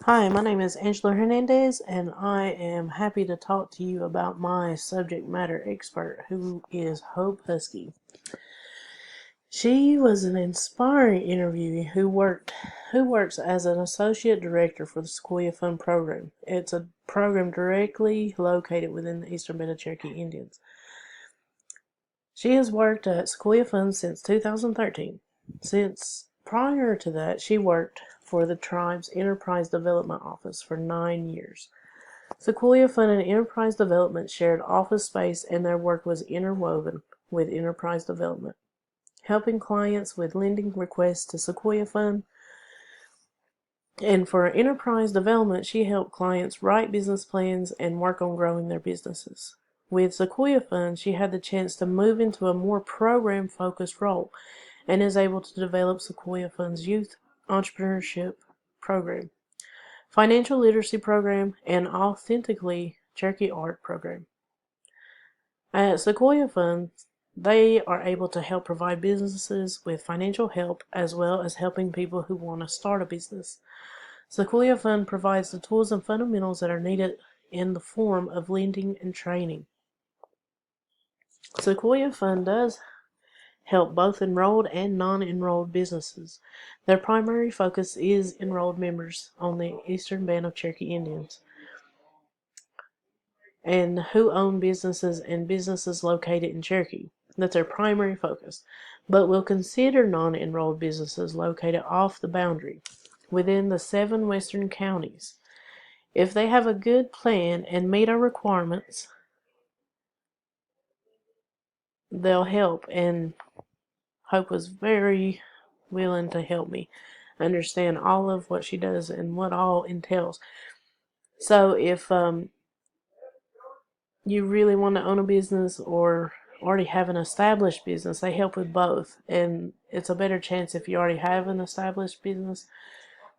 Hi, my name is Angela Hernandez, and I am happy to talk to you about my subject matter expert, who is Hope Huskey. She was an inspiring interviewee who works as an associate director for the Sequoia Fund program. It's a program directly located within the Eastern Band of Cherokee Indians. She has worked at Sequoia Fund since 2013. Since prior to that, she worked for the tribe's Enterprise Development Office for 9 years. Sequoia Fund and Enterprise Development shared office space, and their work was interwoven with Enterprise Development, helping clients with lending requests to Sequoia Fund. And for Enterprise Development, she helped clients write business plans and work on growing their businesses. With Sequoia Fund, she had the chance to move into a more program-focused role and is able to develop Sequoia Fund's youth entrepreneurship program, financial literacy program, and authentically Cherokee art program. At Sequoia Fund, they are able to help provide businesses with financial help as well as helping people who want to start a business. Sequoia Fund provides the tools and fundamentals that are needed in the form of lending and training. Sequoia Fund does help both enrolled and non-enrolled businesses. Their primary focus is enrolled members on the Eastern Band of Cherokee Indians and who own businesses and businesses located in Cherokee. That's their primary focus, but will consider non-enrolled businesses located off the boundary within the 7 western counties. If they have a good plan and meet our requirements, they'll help, and Hope was very willing to help me understand all of what she does and what all entails. So if you really want to own a business or already have an established business, they help with both, and it's a better chance if you already have an established business.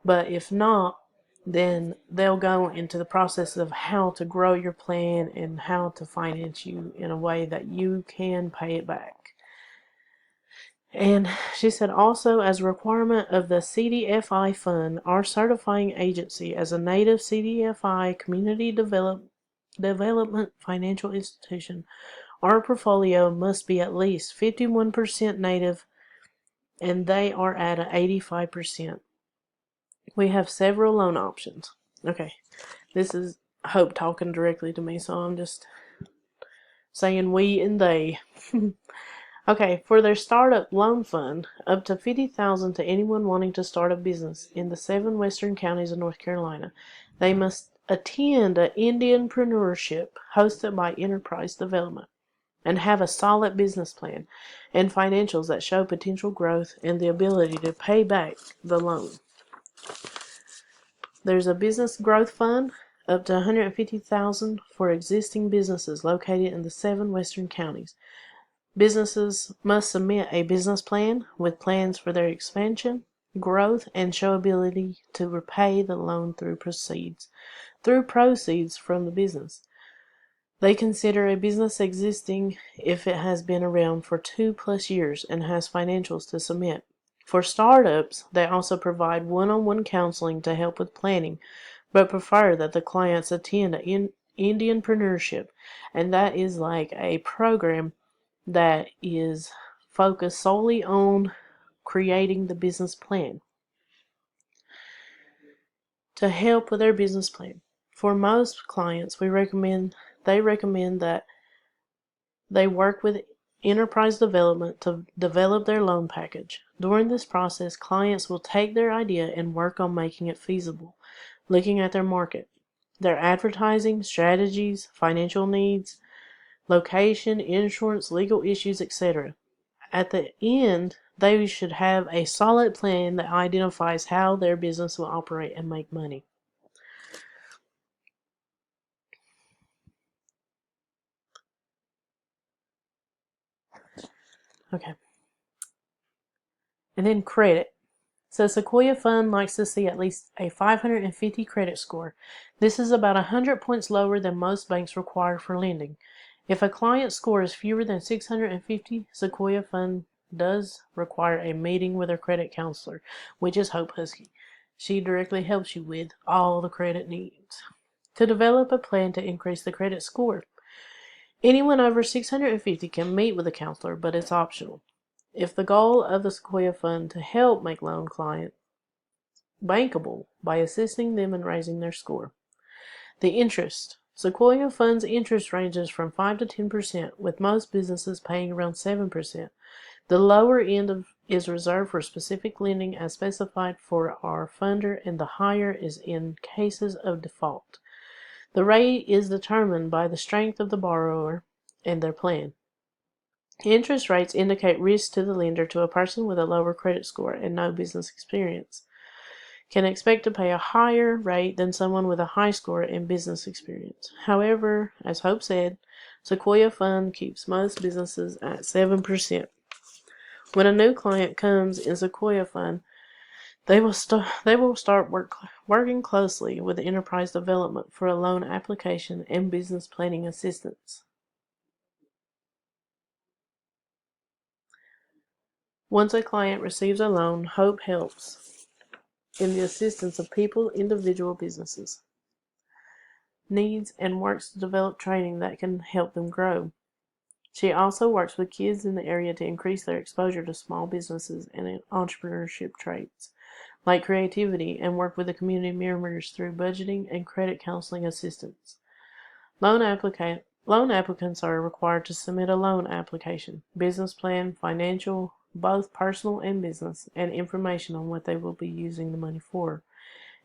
But if not, then they'll go into the process of how to grow your plan and how to finance you in a way that you can pay it back. And she said also, as a requirement of the CDFI fund, our certifying agency as a native CDFI community development financial institution, our portfolio must be at least 51% native, and they are at 85%. We have several loan options. Okay, this is Hope talking directly to me, so I'm just saying we and they. Okay, for their startup loan fund, up to $50,000 to anyone wanting to start a business in the 7 western counties of North Carolina. They must attend an Indianpreneurship hosted by Enterprise Development and have a solid business plan and financials that show potential growth and the ability to pay back the loan. There's a business growth fund up to $150,000 for existing businesses located in the 7 western counties. Businesses must submit a business plan with plans for their expansion, growth, and show ability to repay the loan through proceeds from the business. They consider a business existing if it has been around for 2+ years and has financials to submit. For startups, they also provide one-on-one counseling to help with planning, but prefer that the clients attend an Indianpreneurship, and that is like a program that is focused solely on creating the business plan to help with their business plan. For most clients, they recommend that they work with Enterprise Development to develop their loan package. During this process, clients will take their idea and work on making it feasible, looking at their market, their advertising, strategies, financial needs, location, insurance, legal issues, etc. At the end, they should have a solid plan that identifies how their business will operate and make money. Okay. And then credit. So Sequoia Fund likes to see at least a 550 credit score. This is about 100 points lower than most banks require for lending. If a client score is fewer than 650, Sequoia Fund does require a meeting with a credit counselor, which is Hope Huskey. she directly helps you with all the credit needs. To develop a plan to increase the credit score. Anyone over 650 can meet with a counselor, but it's optional. If the goal of the Sequoia Fund to help make loan client bankable by assisting them in raising their score. The interest. Sequoia Fund's interest ranges from 5 to 10%, with most businesses paying around 7%. The lower end is reserved for specific lending as specified for our funder, and the higher is in cases of default. The rate is determined by the strength of the borrower and their plan. Interest rates indicate risk to the lender. To a person with a lower credit score and no business experience can expect to pay a higher rate than someone with a high score and business experience. However, as Hope said, Sequoia Fund keeps most businesses at 7%. When a new client comes in Sequoia Fund, they will start working closely with enterprise development for a loan application and business planning assistance. Once a client receives a loan, Hope helps in the assistance of people, individual businesses, needs, and works to develop training that can help them grow. She also works with kids in the area to increase their exposure to small businesses and entrepreneurship traits, like creativity, and work with the community members through budgeting and credit counseling assistance. Loan applicants are required to submit a loan application, business plan, financial, both personal and business, and information on what they will be using the money for.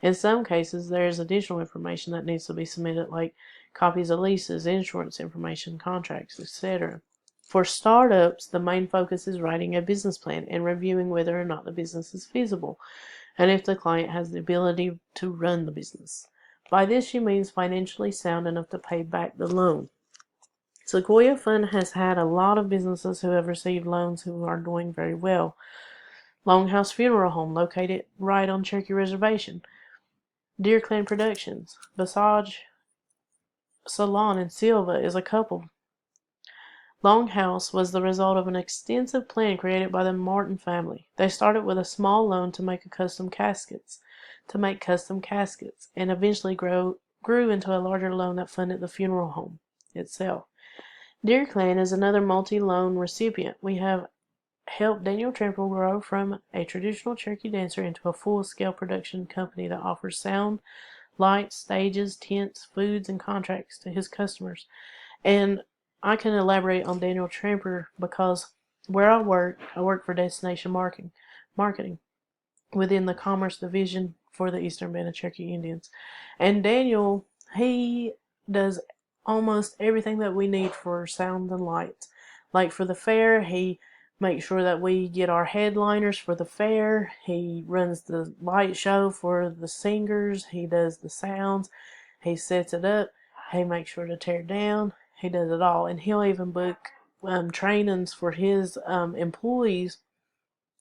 In some cases, there is additional information that needs to be submitted, like copies of leases, insurance information, contracts, etc. For startups, the main focus is writing a business plan and reviewing whether or not the business is feasible, and if the client has the ability to run the business. By this, she means financially sound enough to pay back the loan. Sequoia Fund has had a lot of businesses who have received loans who are doing very well. Longhouse Funeral Home, located right on Cherokee Reservation. Deer Clan Productions. Massage Salon in Silva is a couple. Longhouse was the result of an extensive plan created by the Martin family. They started with a small loan to make custom caskets, and eventually grew into a larger loan that funded the funeral home itself. Deer Clan is another multi-loan recipient. We have helped Daniel Trample grow from a traditional Cherokee dancer into a full-scale production company that offers sound, lights, stages, tents, foods, and contracts to his customers. And I can elaborate on Daniel Tramper because where I work for Destination Marketing within the Commerce Division for the Eastern Band of Cherokee Indians. And Daniel, he does almost everything that we need for sound and lights. Like for the fair, he makes sure that we get our headliners for the fair. He runs the light show for the singers. He does the sounds. He sets it up. He makes sure to tear it down. He does it all. And he'll even book trainings for his employees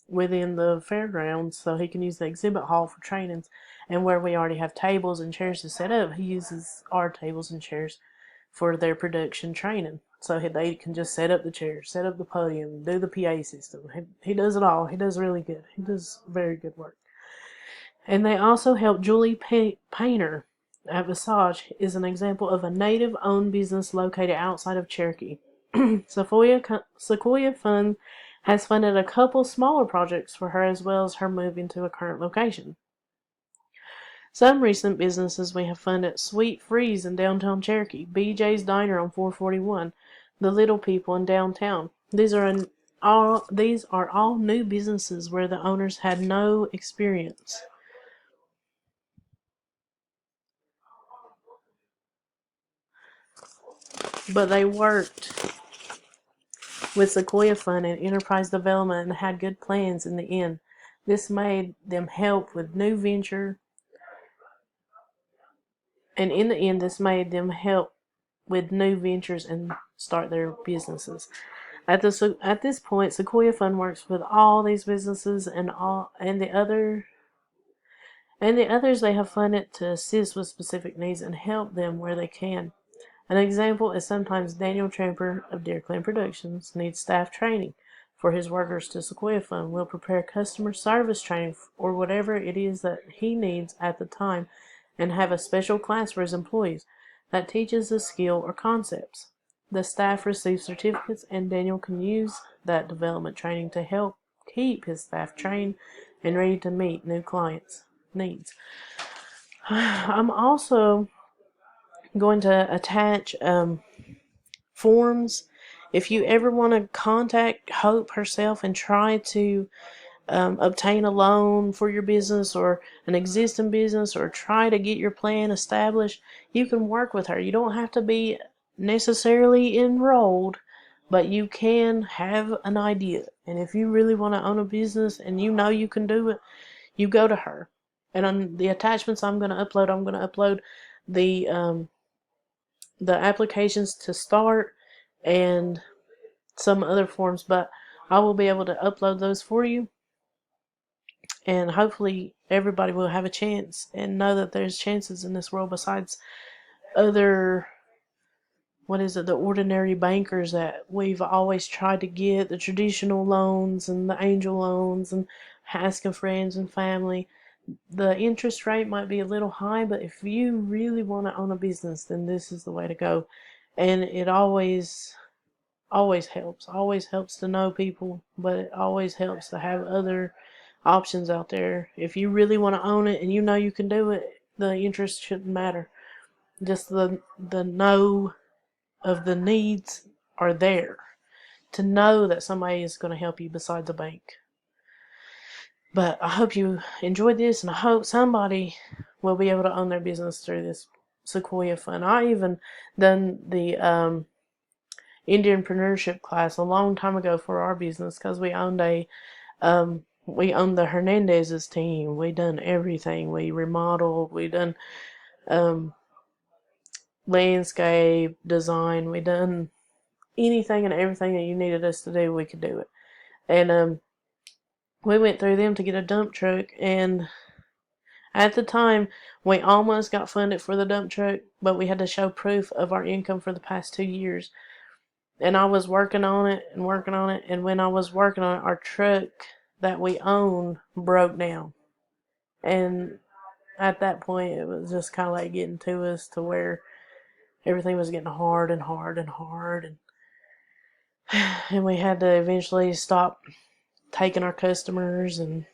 within the fairgrounds so he can use the exhibit hall for trainings. And where we already have tables and chairs to set up, he uses our tables and chairs for their production training. So they can just set up the chairs, set up the podium, do the PA system. He does it all. He does really good. He does very good work. And they also help Julie Painter at Visage is an example of a native-owned business located outside of Cherokee. Sequoia Fund has funded a couple smaller projects for her as well as her move into a current location. Some recent businesses we have funded: Sweet Freeze in downtown Cherokee, BJ's Diner on 441, The Little People in downtown. These are all new businesses where the owners had no experience. But they worked with Sequoia Fund and Enterprise Development and had good plans in the end. This made them help with new venture, and in the end, this made them help with new ventures and start their businesses. At this point, Sequoia Fund works with all these businesses and the others they have funded to assist with specific needs and help them where they can. An example is sometimes Daniel Tramper of Deer Clan Productions needs staff training for his workers to Sequoia Fund. We'll prepare customer service training or whatever it is that he needs at the time and have a special class for his employees that teaches the skill or concepts. The staff receives certificates, and Daniel can use that development training to help keep his staff trained and ready to meet new clients' needs. I'm also going to attach forms. If you ever want to contact Hope herself and try to obtain a loan for your business or an existing business, or try to get your plan established, you can work with her. You don't have to be necessarily enrolled, but you can have an idea. And if you really want to own a business and you know you can do it, you go to her. And on the attachments I'm going to upload the applications to start and some other forms, but I will be able to upload those for you, and hopefully everybody will have a chance and know that there's chances in this world besides other, the ordinary bankers that we've always tried to get, the traditional loans and the angel loans and asking friends and family. The interest rate might be a little high, but if you really want to own a business, then this is the way to go. And it always helps to know people, but it always helps to have other options out there. If you really want to own it and you know you can do it, the interest shouldn't matter. Just the know of the needs are there, to know that somebody is going to help you besides the bank. But I hope you enjoyed this, and I hope somebody will be able to own their business through this Sequoia Fund. I even done the Indianpreneurship class a long time ago for our business, because we owned the Hernandez's team. We done everything. We remodeled. We done landscape design. We done anything and everything that you needed us to do. We could do it. And we went through them to get a dump truck, and at the time we almost got funded for the dump truck, but we had to show proof of our income for the past 2 years. And I was working on it, and when I was working on it, our truck that we owned broke down. And at that point, it was just kind of like getting to us, to where everything was getting hard and hard and hard, and we had to eventually stop taking our customers, and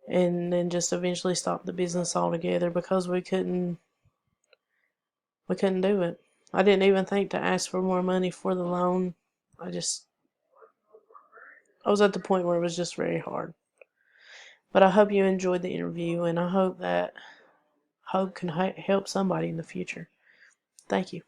then just eventually stop the business altogether, because we couldn't do it. I didn't even think to ask for more money for the loan. I was at the point where it was just very hard. But I hope you enjoyed the interview, and I hope that Hope can help somebody in the future. Thank you.